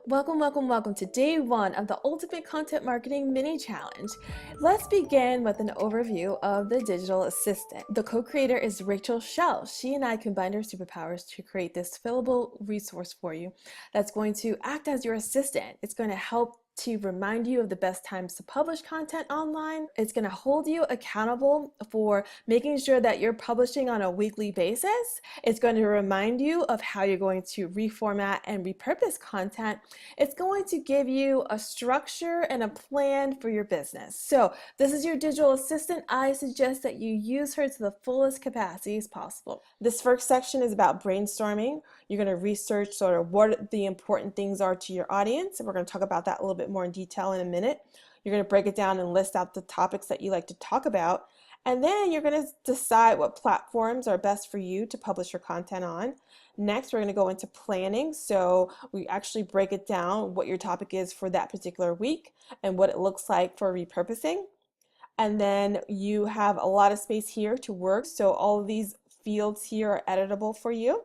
Welcome to day one of the Ultimate Content Marketing Mini Challenge. Let's begin with an overview of the digital assistant. The co-creator is Rachel Shell. She and I combined our superpowers to create this fillable resource for you that's going to act as your assistant. It's going to help to remind you of the best times to publish content online. It's going to hold you accountable for making sure that you're publishing on a weekly basis. It's going to remind you of how you're going to reformat and repurpose content. It's going to give you a structure and a plan for your business. So this is your digital assistant. I suggest that you use her to the fullest capacity as possible. This first section is about brainstorming. You're going to research sort of what the important things are to your audience, and we're going to talk about that a little bit more in detail in a minute. You're going to break it down and list out the topics that you like to talk about, and then you're going to decide what platforms are best for you to publish your content on. Next, we're going to go into planning. So we actually break it down what your topic is for that particular week and what it looks like for repurposing. And then you have a lot of space here to work. So all of these fields here are editable for you.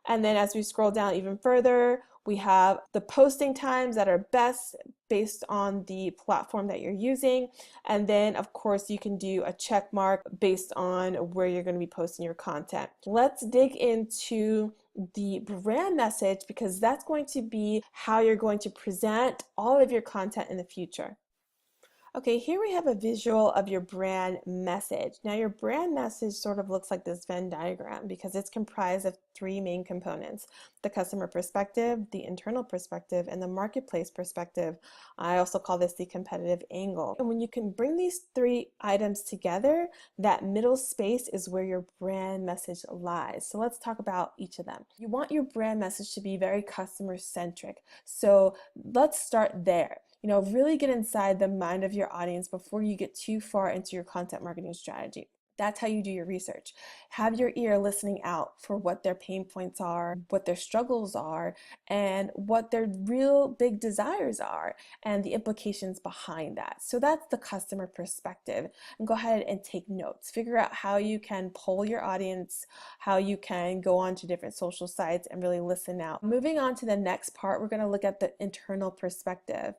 And then as we scroll down even further, we have the posting times that are best based on the platform that you're using. And then of course you can do a check mark based on where you're going to be posting your content. Let's dig into the brand message, because that's going to be how you're going to present all of your content in the future. Okay, here we have a visual of your brand message. Now your brand message sort of looks like this Venn diagram because it's comprised of three main components: the customer perspective, the internal perspective, and the marketplace perspective. I also call this the competitive angle. And when you can bring these three items together, that middle space is where your brand message lies. So let's talk about each of them. You want your brand message to be very customer centric. So let's start there. Really get inside the mind of your audience before you get too far into your content marketing strategy. That's how you do your research. Have your ear listening out for what their pain points are, what their struggles are, and what their real big desires are, and the implications behind that. So that's the customer perspective. And go ahead and take notes. Figure out how you can poll your audience, how you can go on to different social sites and really listen out. Moving on to the next part, we're going to look at the internal perspective.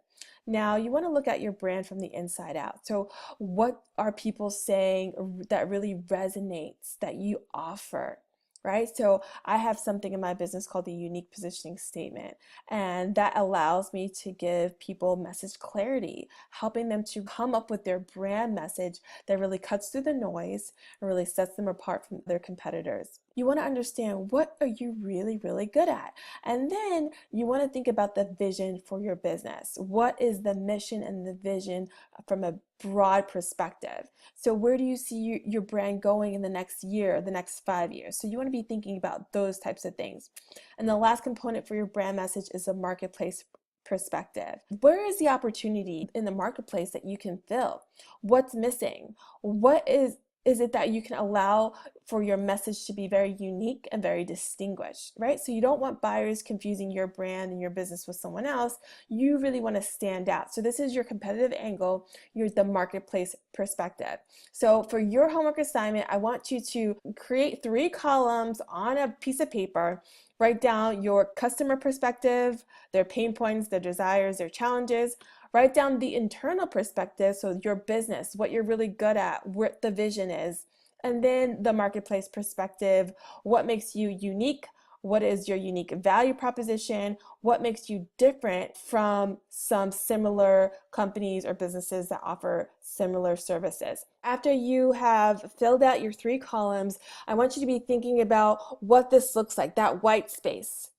Now, you want to look at your brand from the inside out. So what are people saying that really resonates, that you offer, right? So I have something in my business called the unique positioning statement, and that allows me to give people message clarity, helping them to come up with their brand message that really cuts through the noise and really sets them apart from their competitors. You want to understand, what are you really good at? And then you want to think about the vision for your business. What is the mission and the vision from a broad perspective? So where do you see your brand going in the next year, the next 5 years? So you want to be thinking about those types of things. And the last component for your brand message is a marketplace perspective. Where is the opportunity in the marketplace that you can fill? What's missing? What is it that you can allow for your message to be very unique and very distinguished, right? So you don't want buyers confusing your brand and your business with someone else. You really want to stand out. So this is your competitive angle, the marketplace perspective. So for your homework assignment, I want you to create 3 columns on a piece of paper. Write down your customer perspective, their pain points, their desires, their challenges. Write down the internal perspective, so your business, what you're really good at, what the vision is. And then the marketplace perspective, what makes you unique, what is your unique value proposition, what makes you different from some similar companies or businesses that offer similar services. After you have filled out your 3 columns, I want you to be thinking about what this looks like, that white space.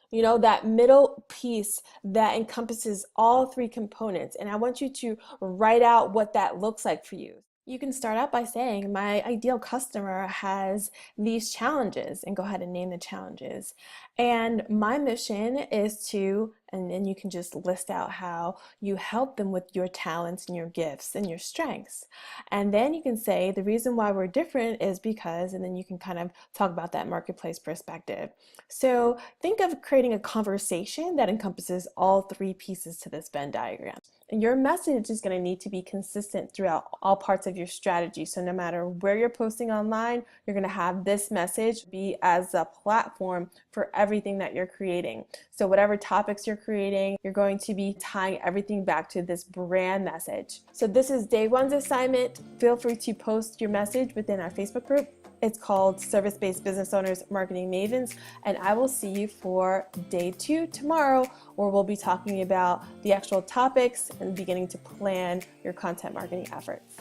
That middle piece that encompasses all 3 components. And I want you to write out what that looks like for you. You can start out by saying, my ideal customer has these challenges, and go ahead and name the challenges. And my mission is to, and then you can just list out how you help them with your talents and your gifts and your strengths. And then you can say, the reason why we're different is because, and then you can kind of talk about that marketplace perspective. So think of creating a conversation that encompasses all 3 pieces to this Venn diagram. Your message is going to need to be consistent throughout all parts of your strategy. So no matter where you're posting online, you're going to have this message be as a platform for everything that you're creating. So whatever topics you're creating, you're going to be tying everything back to this brand message. So this is day one's assignment. Feel free to post your message within our Facebook group. It's called Service-Based Business Owners Marketing Mavens, and I will see you for day 2 tomorrow, where we'll be talking about the actual topics and beginning to plan your content marketing efforts.